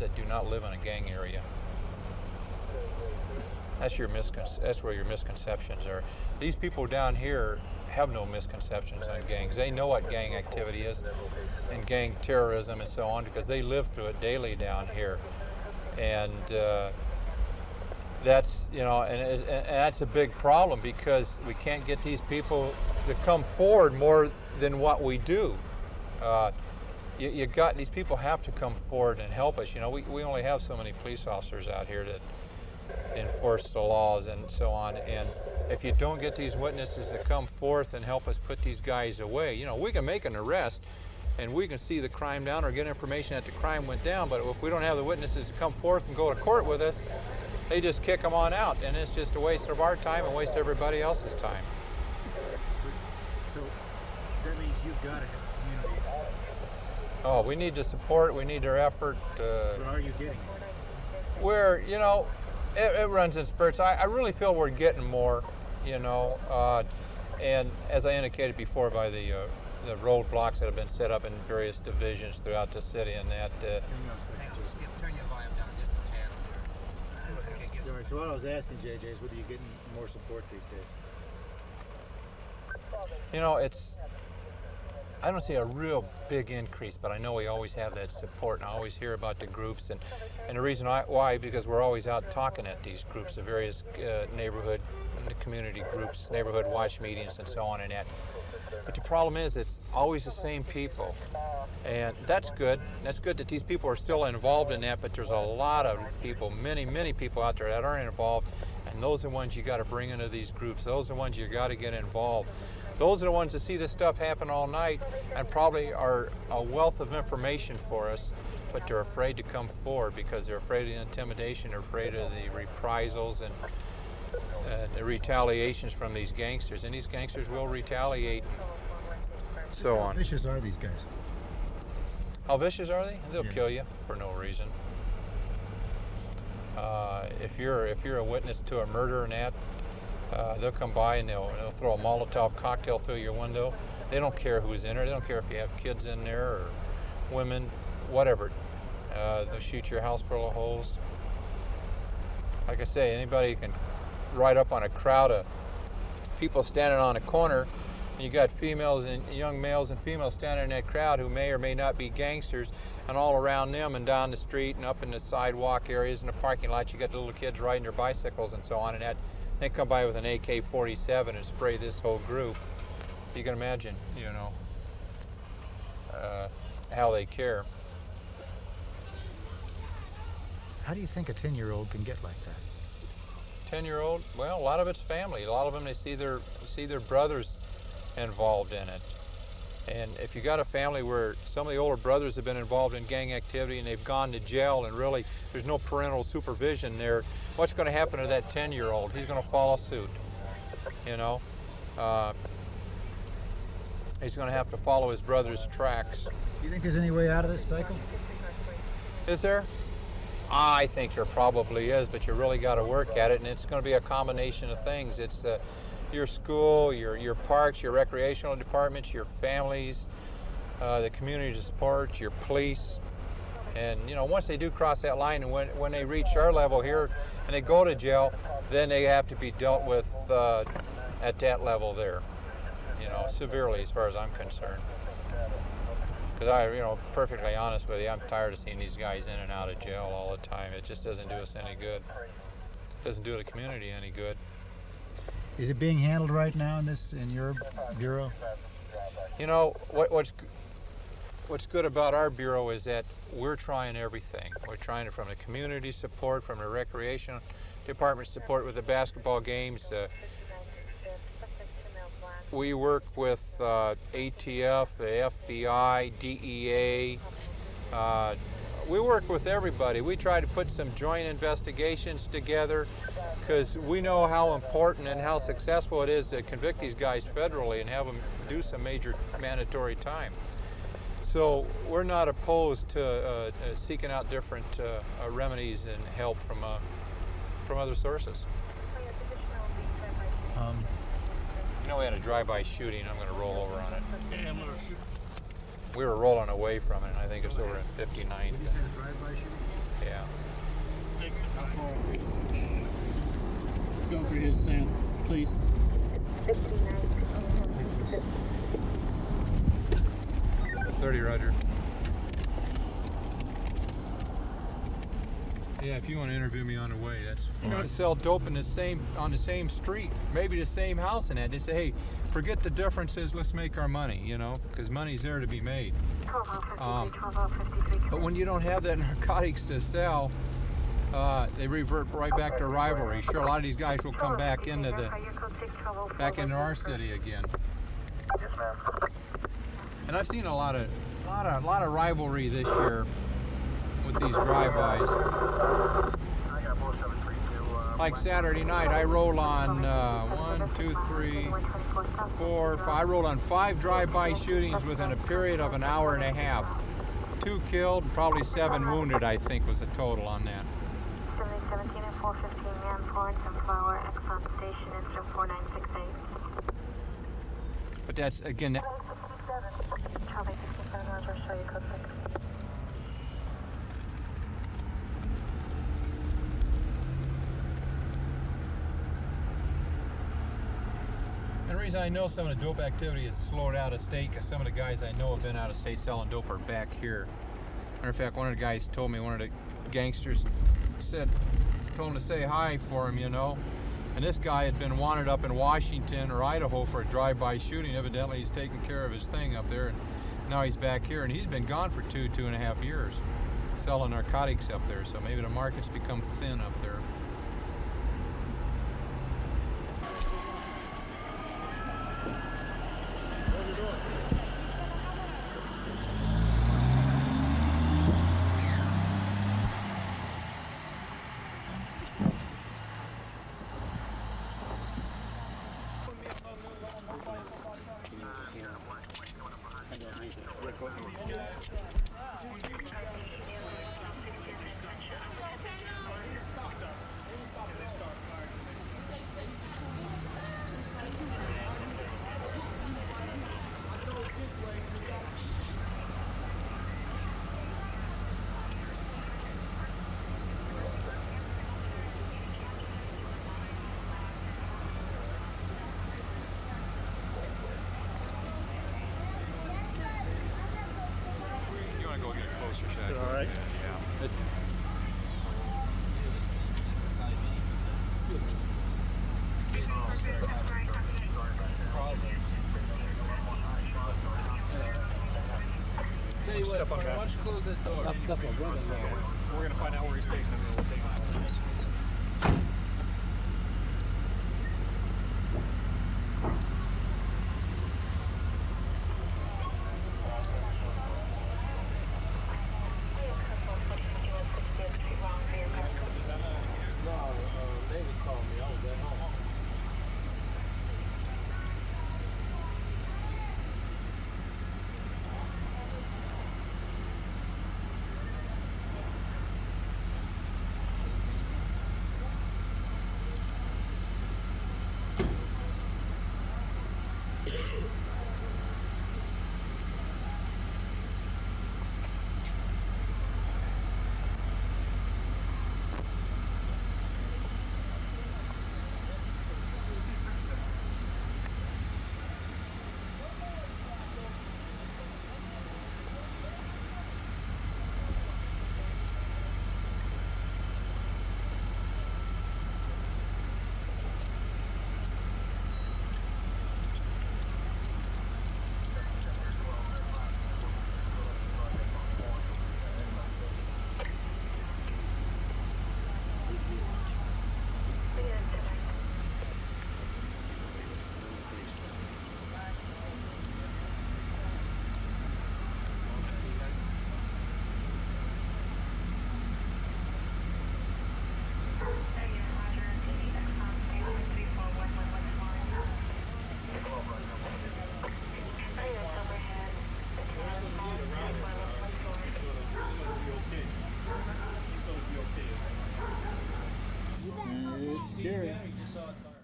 ones that do not live in a gang area. That's where your misconceptions are. These people down here have no misconceptions on gangs. They know what gang activity is and gang terrorism and so on because they live through it daily down here. And that's, and that's a big problem because we can't get these people to come forward more than what we do. These people have to come forward and help us. We only have so many police officers out here to enforce the laws and so on. And if you don't get these witnesses to come forth and help us put these guys away, we can make an arrest and we can see the crime down or get information that the crime went down, but if we don't have the witnesses to come forth and go to court with us, they just kick them on out, and it's just a waste of our time and waste everybody else's time. So that means you've got to have community. Oh, we need the support, we need their effort. What are you getting? We're, it runs in spurts. I really feel we're getting more, and as I indicated before by the roadblocks that have been set up in various divisions throughout the city and that. Turn your volume down just a tad. All right, so what I was asking, JJ, is whether you're getting more support these days. I don't see a real big increase, but I know we always have that support, and I always hear about the groups, and the reason why, because we're always out talking at these groups, the various neighborhood and the community groups, neighborhood watch meetings, and so on and that. But the problem is, it's always the same people, and that's good. That's good that these people are still involved in that, but there's a lot of people, many people out there that aren't involved, and those are the ones you got to bring into these groups. Those are the ones you got to get involved. Those are the ones that see this stuff happen all night and probably are a wealth of information for us, but they're afraid to come forward because they're afraid of the intimidation, they're afraid of the reprisals and the retaliations from these gangsters, and these gangsters will retaliate, so on. How vicious are these guys? How vicious are they? They'll kill you for no reason. If you're a witness to a murder and that, they'll come by and they'll throw a Molotov cocktail through your window. They don't care who's in there. They don't care if you have kids in there or women, whatever. They'll shoot your house full of holes. Like I say, anybody can ride up on a crowd of people standing on a corner, and you got females and young males and females standing in that crowd who may or may not be gangsters, and all around them and down the street and up in the sidewalk areas and the parking lots, you got the little kids riding their bicycles and so on, and that. They come by with an AK-47 and spray this whole group. You can imagine, how they care. How do you think a 10-year-old can get like that? 10-year-old? Well, a lot of it's family. A lot of them, they see their brothers involved in it. And if you got a family where some of the older brothers have been involved in gang activity and they've gone to jail and really there's no parental supervision there, what's going to happen to that 10-year-old? He's going to follow suit, He's going to have to follow his brother's tracks. Do you think there's any way out of this cycle? Is there? I think there probably is, but you really got to work at it, and it's going to be a combination of things. It's your school, your parks, your recreational departments, your families, the community support, your police. And once they do cross that line, and when they reach our level here and they go to jail, then they have to be dealt with at that level there, severely as far as I'm concerned. Because perfectly honest with you, I'm tired of seeing these guys in and out of jail all the time. It just doesn't do us any good. It doesn't do the community any good. Is it being handled right now in your bureau? What's good about our bureau is that we're trying everything. We're trying it from the community support, from the recreation department support with the basketball games. We work with ATF, the FBI, DEA. We work with everybody. We try to put some joint investigations together because we know how important and how successful it is to convict these guys federally and have them do some major mandatory time. So we're not opposed to seeking out different remedies and help from other sources. We had a drive-by shooting. I'm going to roll over on it. Yeah, I'm going to shoot. We were rolling away from it, and I think it's over at 59th. You just had a drive-by shooting? for his sound, please. 30, Roger. Yeah, if you want to interview me on the way, that's fine. To sell dope in on the same street, maybe the same house and that. They say, hey, forget the differences, let's make our money, you know, because money's there to be made. But when you don't have that narcotics to sell, they revert right back to rivalry. Sure, a lot of these guys will come back into our city again. And I've seen a lot of rivalry this year with these drive-bys. Like Saturday night, I roll on 1, 2, 3, 4, 5. I rolled on 5 drive-by shootings within a period of an hour and a half. 2 killed, probably 7 wounded, I think, was the total on that. 17 and 415 man, Florence and Flower, Exxon Station, incident 4968. But that's, again, that, Charlie 67, Roger, show you code 6. and the reason I know some of the dope activity is slowed out of state because some of the guys I know have been out of state selling dope are back here. Matter of fact, one of the guys told me, one of the gangsters told him to say hi for him, you know. And this guy had been wanted up in Washington or Idaho for a drive-by shooting. Evidently, he's taking care of his thing up there, and now he's back here, and he's been gone for 2.5 years, selling narcotics up there. So maybe the market's become thin up there. All right. Yeah. Tell you what, why don't you close that door? That's my brother. We're gonna find